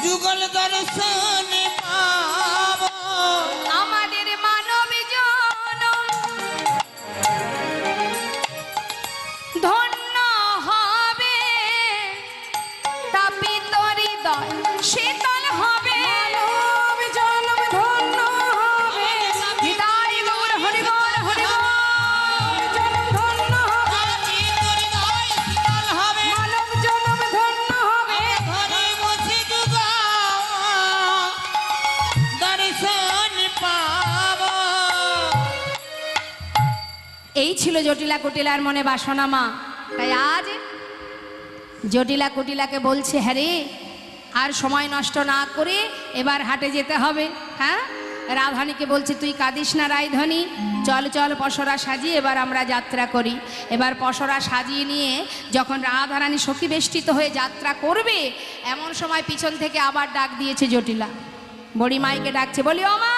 যুগল দর্শন পাব আমাদের মানব জনম ধন্য হবে, তাপিত হৃদয় শীতল হবে। মানব জনম ধন্য হবে, হৃদয় গৌর হরি গৌর হরি গৌর জনম ধন্য হবে, হৃদয় শীতল হবে। মানব জনম ধন্য হবে। ঘরে বসে যুগল দর্শন পাব। এই ছিল জটিলা কুটিলার মনে বাসনা মা। তাই আজ জটিলা কুটিলাকে বলছে, হ্যাঁ রে, আর সময় নষ্ট না করে এবার হাটে যেতে হবে। হ্যাঁ, রাধানীকে বলছে, তুই কাঁদিস না রায়ধনী, চল চল পসরা সাজিয়ে এবার আমরা যাত্রা করি। এবার পসরা সাজিয়ে নিয়ে যখন রাধারানী সখী বেষ্টিত হয়ে যাত্রা করবে, এমন সময় পিছন থেকে আবার ডাক দিয়েছে জটিলা। বড়িমাইকে ডাকছে, বলি ও মা।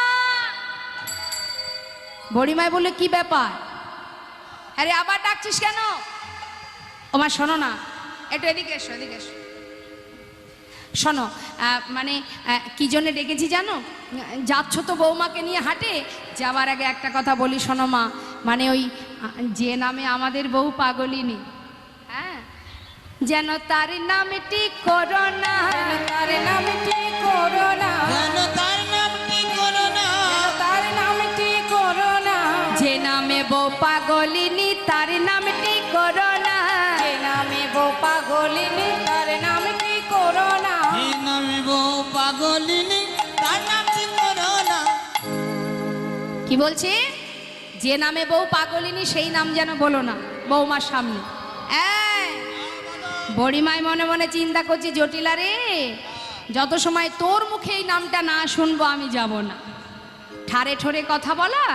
বড়িমাই বললে, কি ব্যাপার? আরে আবার ডাকছিস কেন? ওমা শোনো না, একটু এদিকে এসো, এদিকে এসো। শোনো, মানে কি জন্য ডেকেছি জানো? যাচ্ছ তো বৌমাকে নিয়ে হাটে, যাবার আগে একটা কথা বলি শোনো মা। মানে ওই যে নামে আমাদের বউ পাগলিনী, হ্যাঁ, যেন তার নামটি করোনা, তার নামটি করোনা, যেন তার নামটি করোনা, তার নামটি করোনা। যে নামে বউ পাগলিনী তার নামটি করোনা, যে নামে বউ পাগলিনী তার নামটি করোনা। এই নামে বউ পাগলিনী তার নামটি করোনা। কি বলছে? যে নামে বউ পাগলিনী সেই নাম যেন বলো না বৌমার সামনে। বড়িমাই মনে মনে চিন্তা করছি, জটিলা রে, যত সময় তোর মুখে এই নামটা না শুনবো আমি যাব না। ঠারে ঠোরে কথা বলা,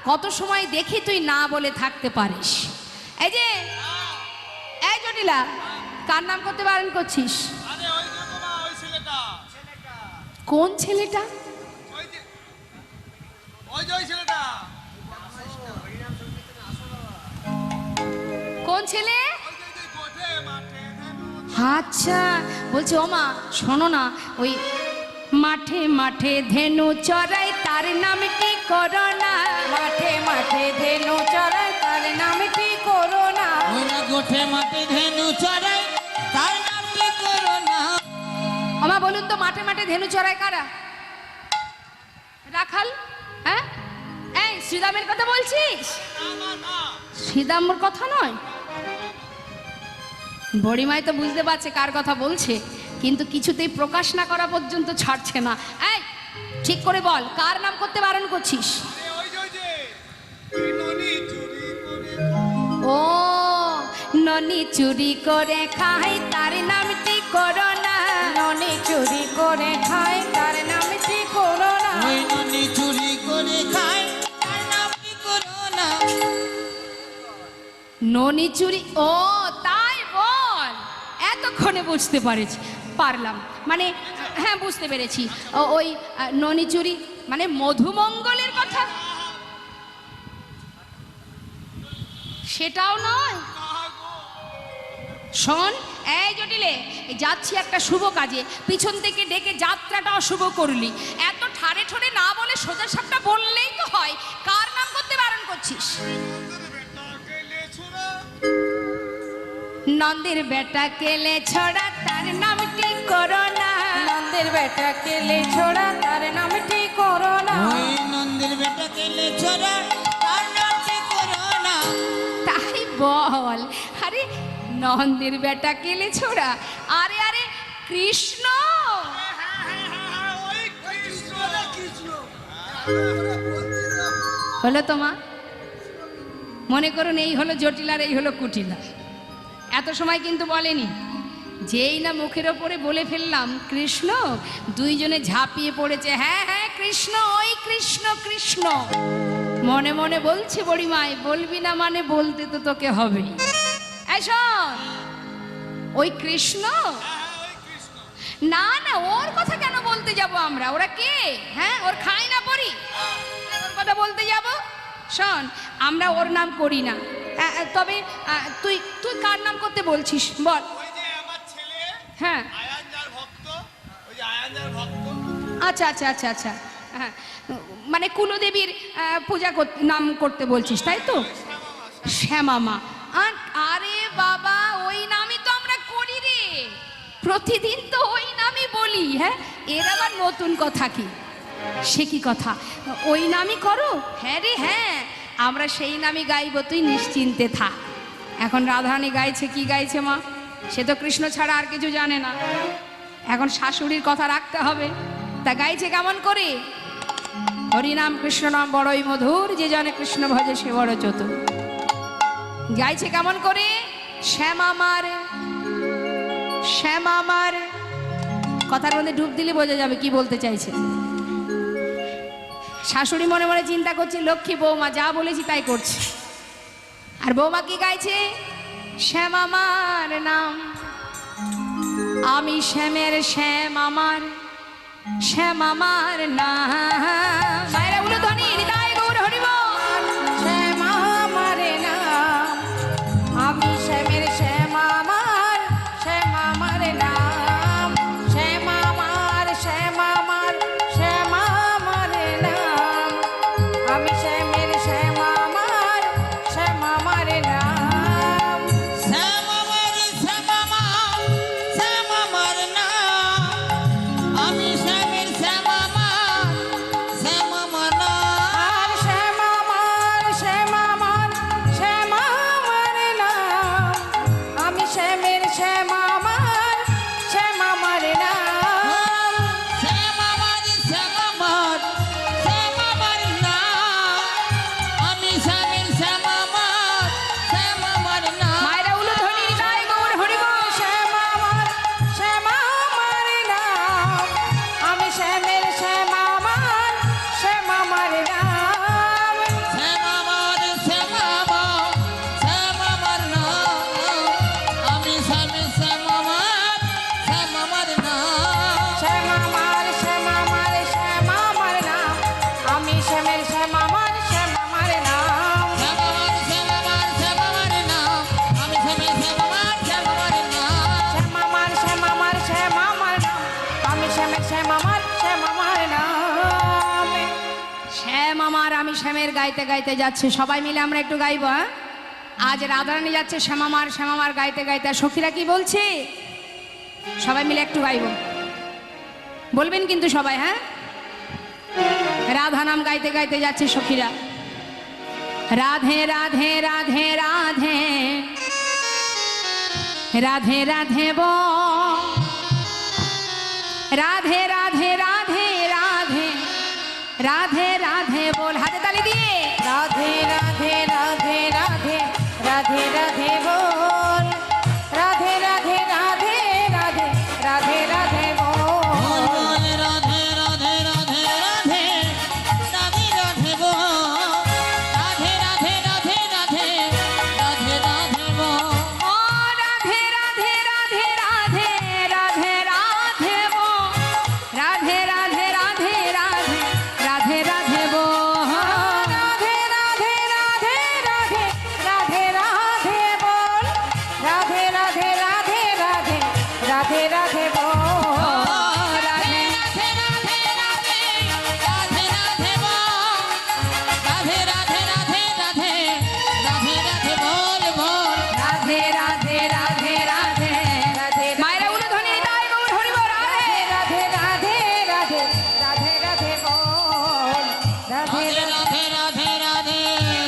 কত সময় দেখি তুই না বলে থাকতে পারিস। এই যে, এই জটিলা, কার নাম করতে বারণ করছিস? আরে ওই দেখো মা, ওই ছেলেটা। কোন ছেলেটা? ওই যে ওই ছেলেটা। কোন ছেলে? ওই যে গোঠে মাঠে ধেনু। আচ্ছা, বলছি ও মা শোনো না, ওই মাঠে মাঠে ধেনু চড়াই তার নামটি করোনা, মাঠে মাঠে ধেনু চড়াই তার নামটি করোনা। ওরা গোঠে মাঠে ধেনু চড়াই তার নামটি করোনা। আমা বলুন তো, মাঠে মাঠে ধেনু চড়াই কারা? রাখাল? হ্যাঁ, এই শ্রীদামের কথা বলছিস? শ্রীদামর কথা নয়। বড়িমাই তো বুঝতে পারছে কার কথা বলছে, কিন্তু কিছুতেই প্রকাশ না করা পর্যন্ত ছাড়ছে না। এই ঠিক করে বল, কার নাম করতে বারণ করছিস? আরে ওই যে ননি চুরি করে। ও, ননি চুরি করে খায় তার নামটি করোনা, ননি চুরি করে খায় তার নামটি করোনা। ওই ননি চুরি করে খায় তার নামটি করোনা। ননি চুরি, ও তাই বল। এতক্ষণে বুঝতে পারলাম, মানে হ্যাঁ বুঝতে পেরেছি। ওই ননি চুরি মানে মধুমঙ্গলের কথা, সেটাও নয়। শোন, এই জটিলে, যাচ্ছি একটা শুভ কাজে, পিছন থেকে ডেকে যাত্রাটা অশুভ করলি। এত ঠারে ঠোরে না বলে সোজা সাপটা বললেই তো হয়। কার নাম করতে বারণ করছিস? নন্দের বেটা কেলে ছড়া তার নামটি করোনা, নন্দের বেটা কেলে ছড়া তার নামটি করোনা। ওই নন্দের বেটা কেলে ছড়া তার নামটি করোনা। তাই বল। আরে নন্দের বেটা কেলে ছড়া, আরে আরে কৃষ্ণ। ওই কৃষ্ণ না কৃষ্ণ। হলো তোমা, মনে করুন এই হলো জটিলার, এই হলো কুটিলা। এত সময় কিন্তু বলেনি। যেই না মুখের ওপরে বলে ফেললাম কৃষ্ণ, দুইজনে ঝাঁপিয়ে পড়েছে, হ্যাঁ হ্যাঁ কৃষ্ণ, ওই কৃষ্ণ কৃষ্ণ। মনে মনে বলছে বড়িমাই, বলবি না মানে বলতে তো তোকে হবে। এই শোন, ওই কৃষ্ণ না না, ওর কথা কেন বলতে যাব আমরা? ওরা কে? হ্যাঁ, ওর খাই না পড়ি, ওর কথা বলতে যাব? শোন, আমরা ওর নাম করি না। তবে তুই তুই কার নাম করতে বলছিস বল? ওই যে আমার ছেলে হ্যাঁ, আয়ান যার ভক্ত, ওই যে মায়াজার ভক্ত। আচ্ছা আচ্ছা আচ্ছা আচ্ছা, হ্যাঁ, মানে কুলদেবীর পূজা নাম করতে বলছিস তাই তো? শ্যামা মা। আরে বাবা, ওই নামই তো আমরা করি রে, প্রতিদিন তো ওই নামই বলি। হ্যাঁ, এর আবার নতুন কথা কি? সে কি কথা, ওই নামই করো? হ্যাঁ রে হ্যাঁ, আমরা সেই নামই গাইব, তুই নিশ্চিন্তে থাক। এখন রাধারানী গাইছে, কি গাইছে মা? সে তো কৃষ্ণ ছাড়া আর কিছু জানে না, এখন শাশুড়ির কথা রাখতে হবে। তা গাইছে কেমন করে? হরিনাম কৃষ্ণ নাম বড়ই মধুর, যে জানে কৃষ্ণ ভজে সে বড় চতুর। গাইছে কেমন করে? শ্যামামার শ্যামামার, কথার মধ্যে ডুব দিলে বোঝা যাবে কি বলতে চাইছে। শাশুড়ি মনে মনে চিন্তা করছে, লক্ষ্মী বৌমা যা বলেছি তাই করছে। আর বৌমা কি গাইছে? শ্যামামার নাম, আমি শ্যামের শ্যাম আমার, শ্যাম আমার নাম। মায়েরা উলুধ্বনি, হৃদয় গৌর হরি বল। শ্যাম আমার নাম, আমি শ্যামের শ্যাম আমার, শ্যাম আমার নাম। শ্যাম আমার, শ্যাম আমার, শ্যাম আমার নাম, আমি শ্যামের শ্যাম আমার, শ্যাম আমার নাম। শ্যাম আমার, শ্যাম আমার, শ্যাম আমার নাম, আমি শ্যামের শ্যাম আমার, শ্যাম আমার নাম। আর শ্যাম আমার, শ্যাম আমার, শ্যাম আমার নাম, আমি শ্যামের শ্যাম আমার, শ্যাম আমার নাম। শ্যাম আমার, শ্যাম আমার, শ্যাম আমার নাম, আমি শ্যামের শ্যাম আমার, শ্যাম আমার নাম। মায়েরা উলুধ্বনি, হৃদয় গৌর হরি বল। শ্যাম আমার, শ্যাম আমার নাম, আমি শ্যামের শ্যাম আমার, শ্যাম আমার নাম। শ্যাম আমার, শ্যাম আমার, শ্যাম আমার নাম, আমি শ্যামের শ্যাম আমার, শ্যাম আমার নাম। শ্যাম আমার, শ্যাম আমার, শ্যাম আমার নাম, আমি শ্যামের শ্যাম আমার, শ্যাম আমার নাম। শ্যাম আমার, শ্যাম আমার, শ্যাম আমার নাম, আমি শ্যামের শ্যাম আমার, শ্যাম আমার নাম। শ্যাম আমার, শ্যাম আমার, শ্যাম আমার নাম, আমি শ্যামের শ্যাম আমার, শ্যাম আমার নাম। শ্যাম আমার, আমি শ্যামের গাইতে গাইতে যাচ্ছে। সবাই মিলে আমরা একটু গাইবো। হ্যাঁ, আজ রাধারানী যাচ্ছে শ্যাম আমার গাইতে গাইতে। আর সখীরা কি বলছে? সবাই মিলে একটু গাইবো, বলবেন কিন্তু সবাই। হ্যাঁ, রাধা নাম গাইতে গাইতে যাচ্ছে সখীরা। রাধে রাধে রাধে রাধে রাধে রাধে বো, রাধে রাধে রাধে রাধে রাধে রাধে বল। হাতে তালি দিয়ে রাধে রাধে রাধে রাধে রাধে রাধে বল, রাধে রাধে রাধে রাধে রাধে রাধে বল। বল রাধে রাধে রাধে রাধে রাধে রাধে বল, রাধে রাধে রাধে রাধে রাধে রাধে বল। ও রাধে রাধে রাধে রাধে রাধে রাধে বো, রাধে রাধে রাধে রাধে রাধে রাধে বো। রাধে রাধে রাধে রাধে রাধে রাধে বল, রাধে রাধে রাধে রাধে রাধে রাধে বল। রাধে রাধে রাধে রাধে রাধে রাধে বল, রাধে রাধে রাধে রাধে রাধে রাধে বল বল। রাধে রাধে রাধে রাধে রাধে মায়েরা উলুধ্বনি, হৃদয় গৌর হরি বল। রাধে রাধে রাধে রাধে রাধে রাধে বল, রাধে রাধে রাধে রাধে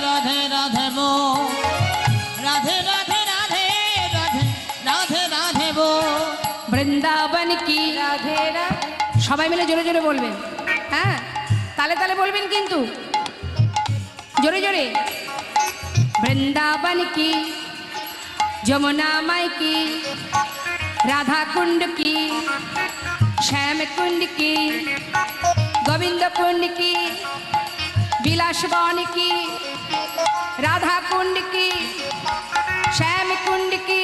রাধে রাধে বল, রাধে রাধে রাধে রাধে রাধে রাধে বল। বৃন্দাবন কি। রাধে রাধে। সবাই মিলে জোরে জোরে বলবেন। হ্যাঁ, তালে তালে বলবেন কিন্তু, জোরে জোরে। বৃন্দাবন কি, যমুনা মাই কি, রাধা কুণ্ড কি, শ্যাম কুণ্ড কি, গোবিন্দ কুণ্ড কি, বিলাস বন কি, রাধা কুণ্ড কি, শ্যাম কুণ্ড কি,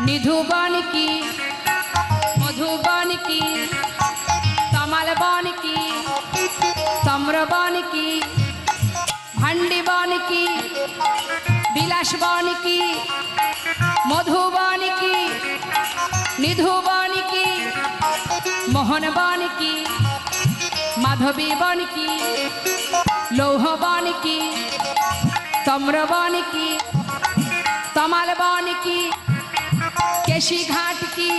নিধুবন কি, মধুবন কি, কমল বন কি, তম্র বন কি, ভণ্ডি বন কি, বিলাস বন কি, মধুবন কি, নিধুবন কি, মোহন বন কি, মাধবী বন কি, লৌহ বন কি, তম্র বন কি, তমাল বন কি, केशी घाट की,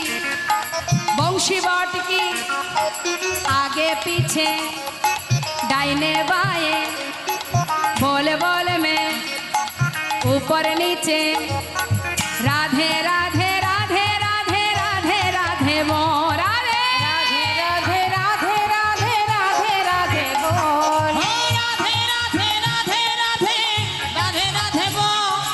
बंशी बट की, आगे पीछे दाहिने बाएं, बोल बोल में ऊपर नीचे, राधे राधे राधे राधे राधे राधे मो राधे राधे राधे राधे राधे राधे बोल। ओ राधे राधे राधे राधे राधे राधे बोल,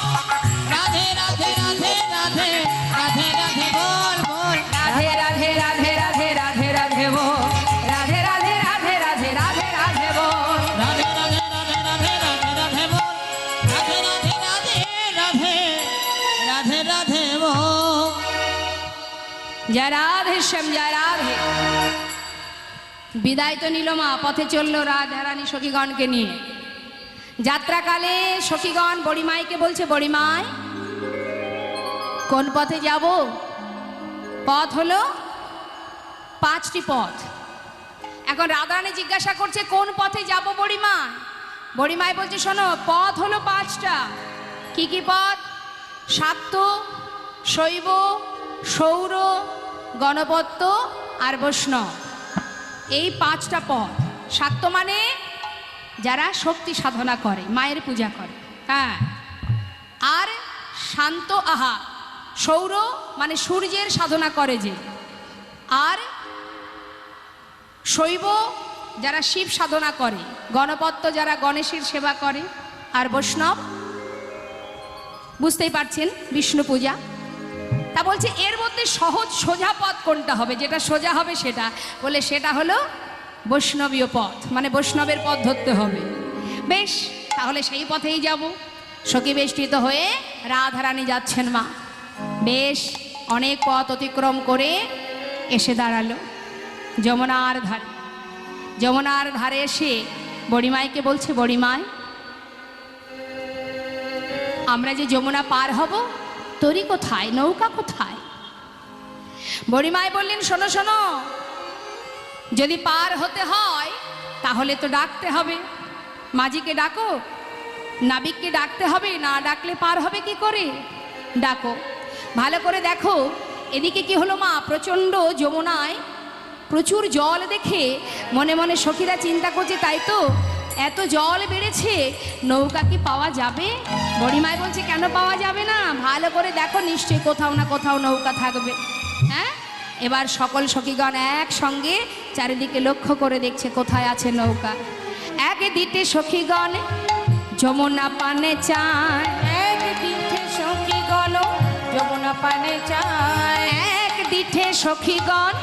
राधे राधे राधे राधे राधे राधे बोल बोल, राधे राधे राधे राधे राधे राधे बोल, राधे राधे राधे राधे राधे राधे बोल। राधे राधे राधे राधे राधे राधे बोल, राधे राधे राधे राधे राधे राधे बोल। जय राधे श्याम जय राधे। বিদায় তো নিল মা, পথে চলল রাধা রানী সখীগণকে নিয়ে। যাত্রাকালে সখীগণ বড়িমাইকে বলছে, বড়িমাই কোন পথে যাব? পথ হলো 5টি পথ। এখন রাধারানী জিজ্ঞাসা করছে কোন পথে যাব বড়িমা? বড়িমাই বলছে শোনো, পথ হলো 5টা। কি কি পথ? শাক্ত, শৈব, সৌর, গণপত্য আর বৈষ্ণব। এই 5টা পথ। শাক্ত মানে যারা শক্তি সাধনা করে, মায়ের পূজা করে, হ্যাঁ। আর শান্ত আহা, সৌর মানে সূর্যের সাধনা করে যে। আর শৈব যারা শিব সাধনা করে, গণপত্য যারা গণেশের সেবা করে, আর বৈষ্ণব বুঝতেই পারছেন বিষ্ণু পূজা। তা বলছে এর মধ্যে সহজ সোজা পথ কোনটা হবে? যেটা সোজা হবে সেটা বলে সেটা হলো বৈষ্ণবীয় পথ, মানে বৈষ্ণবের পথ ধরতে হবে। বেশ, তাহলে সেই পথেই যাব। সখী বেষ্টিত হয়ে রাধারানী যাচ্ছেন মা। বেশ অনেক পথ অতিক্রম করে এসে দাঁড়ালো যমুনার ধারে। যমুনার ধারে এসে বড়িমাইকে বলছে, বড়িমাই আমরা যে যমুনা পার হব, তরি কোথায়, নৌকা কোথায়? বড়িমাই বললেন, শোনো শোনো, যদি পার হতে হয় তাহলে তো ডাকতে হবে। মাঝিকে ডাকো, নাবিককে ডাকতে হবে, না ডাকলে পার হবে কি করে? ডাকো। ভালো করে দেখো এদিকে কি হলো মা, প্রচণ্ড যমুনায় প্রচুর জল দেখে মনে মনে সখীরা চিন্তা করছে, তাই তো এত জল বেড়েছে, নৌকা কি পাওয়া যাবে? বড়িমাই বলছে, কেন পাওয়া যাবে না? ভালো করে দেখো, নিশ্চয়ই কোথাও না কোথাও নৌকা থাকবে। হ্যাঁ, এবার সকল সখীগণ একসঙ্গে চারিদিকে লক্ষ্য করে দেখছে কোথায় আছে নৌকা। এক দিতে সখীগণ যমুনা পানে চায়, এক দিঠে সখীগণ যমুনা পানে চায়, এক দিঠে সখীগণ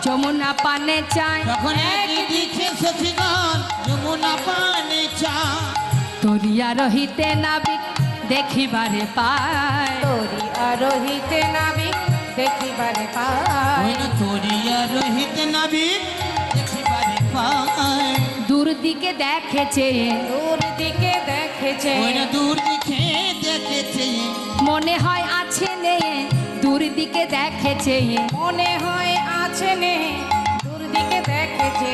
যমুনা পানে চায়, তখন এক দিকে সখীগণ যমুনা পানে চায়, তরিয়া রহিতে নাবিক দেখিবারে পায়, তোরি আরোহিতে নাবিক দেখিবারে ওই পায়, না তরিয়া রহিত নাবিক দেখিবারে পায়, দূর দিকে দেখেছে দূর দিকে দেখেছে, ওই না দূর দিকে দেখেছে, মনে হয় আছে নে, দূর দিকে দেখেছে মনে হয় আছে নে, দূর দিকে দেখেছে,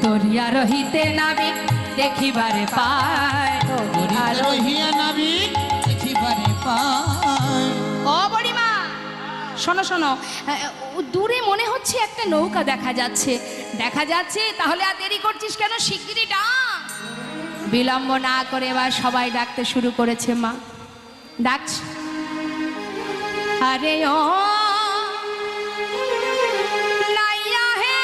তরিয়া রহিতে নাবিক দেখিবারে পায়। তোরি তরিয়া রহিয়া নাবিক দেখিবারে পায়। ও বড়িমা শোনো শোনো, দূরে মনে হচ্ছে একটা নৌকা দেখা যাচ্ছে, দেখা যাচ্ছে, তাহলে আর দেরি করছিস কেন? শিগগিরই ডাক। বিলম্ব না করে এবার সবাই ডাকতে শুরু করেছে মা। ডাকছে, আরে ও নাইয়া হে,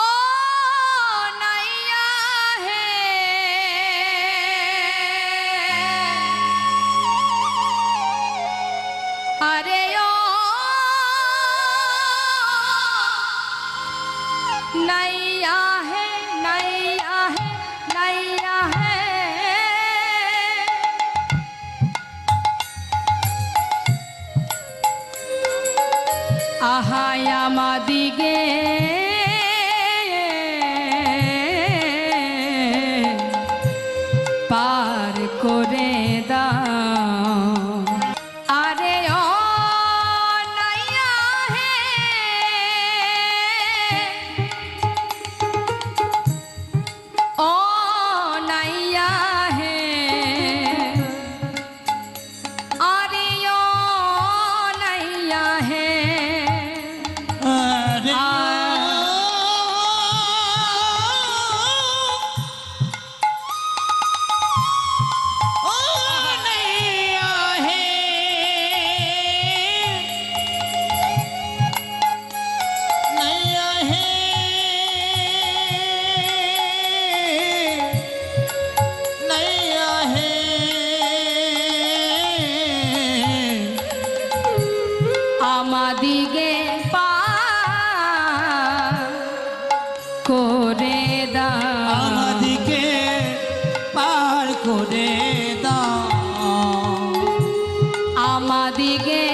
ও নাইয়া হে, আরে ও নাইয়া হে, নাইয়া হে, নাইয়া হে, আহায় আমাদিগে পার করে দাও, আমাদিগে পার করে দাও আমাদিকে পার করে দাও আমাদিগে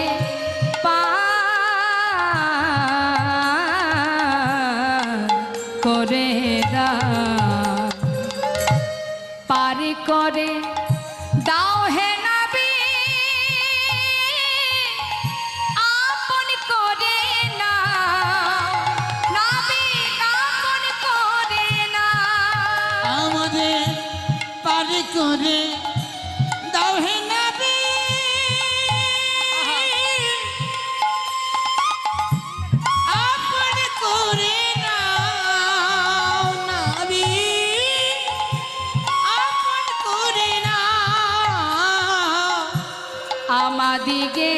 পার করে দাও পার করে দাও হে নবী আপন করে নাও নবী আপন করে নাও আমাদের পার করে দাও হে নবী আপন করে নাও নবী আপন করে নাও আমাদিগে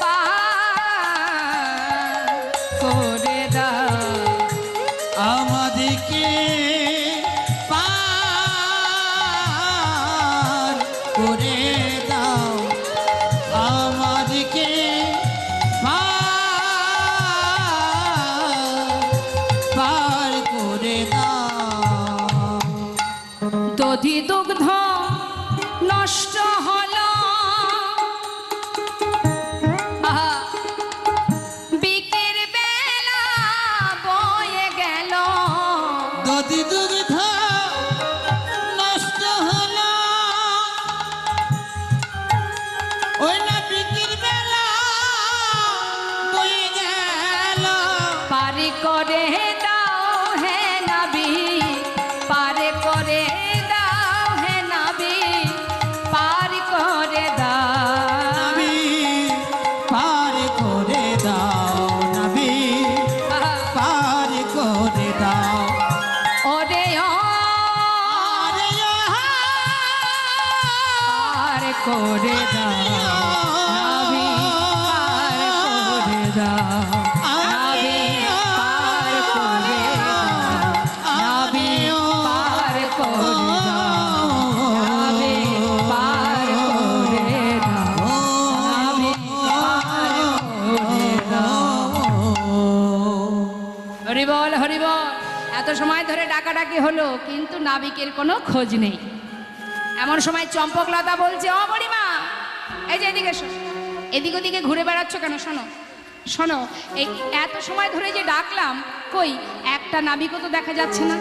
পার করে দাও আমাদেরকে পার করে দাও আমাদেরকে পার করে দাও দধি দুগ্ধ নষ্ট হলো আহা, বিকের বেলা বয়ে গেল দধি দুগ্ধ নষ্ট হলো ওই না বিকির বেলা বয়ে গেল পারি করে দাও হে নবী পারে করে দাও হে নবী পার করে দাও নবী পার করে দাও নবী আহা, পার করে দাও ওরে ও আরে পার করে দাও নবী পার করে দাও নবী পার করে দাও নবী পার করে দাও নবী পার করে দাও নবী পার করে দাও হরি বল হরি বল এত সময় ধরে ডাকাডাকি হলো কিন্তু নাবিকের কোনো খোঁজ নেই এমন সময় চম্পকলতা বলছে ও বড়িমা এই যে এদিকে এসো এদিক ওদিকে ঘুরে বেড়াচ্ছ কেন শোনো শোনো এই এত সময় ধরে যে ডাকলাম কই একটা নাবিকও তো দেখা যাচ্ছে না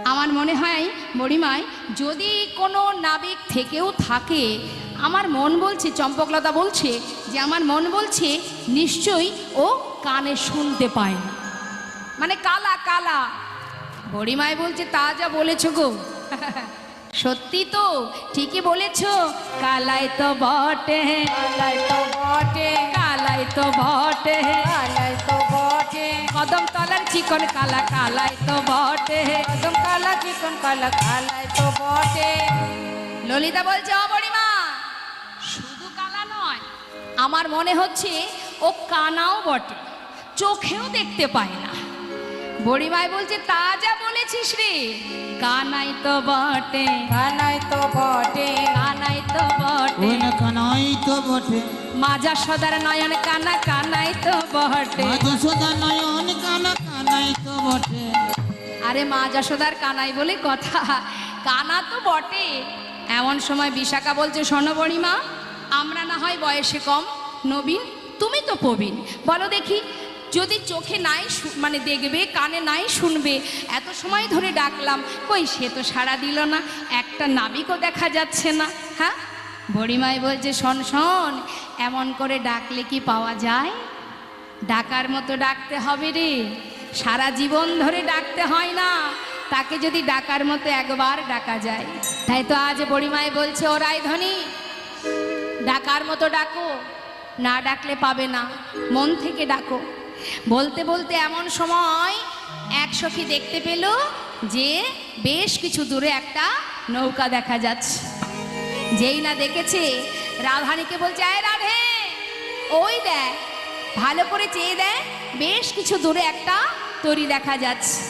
আমার মনে হয় বড়িমায় যদি কোনো নাবিক থেকেও থাকে আমার মন বলছে চম্পকলতা বলছে যে আমার মন বলছে নিশ্চয়ই ও কানে শুনতে পায় না মানে কালা কালা বড়িমায় বলছে তা যা বলেছ গো সত্যি তো ঠিকই বলেছ কালাই তো বটে কালাই তো বটে কালাই তো বটে কালাই তো বটে কদম তলার চিকন কালা কালাই তো বটে একদম কালা চিকন কালা কালাই তো বটে ললিতা বলছে ও বড়িমা শুধু কালা নয় আমার মনে হচ্ছে ও কানাও বটে চোখেও দেখতে পায় না বড়িমাই বলছে তা যা বলেছিস রে কানাই তো বটে কালাই তো বটে কানাই তো বটে ওই না কানাই তো বটে মাজা সদার নয়ন কানা কানাই তো বটে মাঝে সোদা নয়ন কানা কানাই তো বটে আরে মা যশোদার কানাই বলে কথা কানা তো বটে এমন সময় বিশাখা বলছে শোনো বড়িমা আমরা না হয় বয়সে কম নবীন তুমি তো প্রবীণ বলো দেখি যদি চোখে নাই মানে দেখবে কানে নাই শুনবে এত সময় ধরে ডাকলাম কই সে তো সাড়া দিল না একটা নাবিকও দেখা যাচ্ছে না হ্যাঁ বড়িমাই বলছে শোন শোন এমন করে ডাকলে কি পাওয়া যায় ডাকার মতো ডাকতে হবে রে সারা জীবন ধরে ডাকতে হয় না তাকে যদি ডাকার মতো একবার ডাকা যায় তাই তো আজ বড়িমাই বলছে ও রায়ধনী ডাকার মতো ডাকো না ডাকলে পাবে না মন থেকে ডাকো বলতে বলতে এমন সময় এক সখী দেখতে পেল যে বেশ কিছু দূরে একটা নৌকা দেখা যাচ্ছে যেই না দেখেছে রাধানীকে বলছে আয় রাধে ওই দেখ ভালো করে চেয়ে দেয় বেশ কিছু দূরে একটা তরি দেখা যাচ্ছে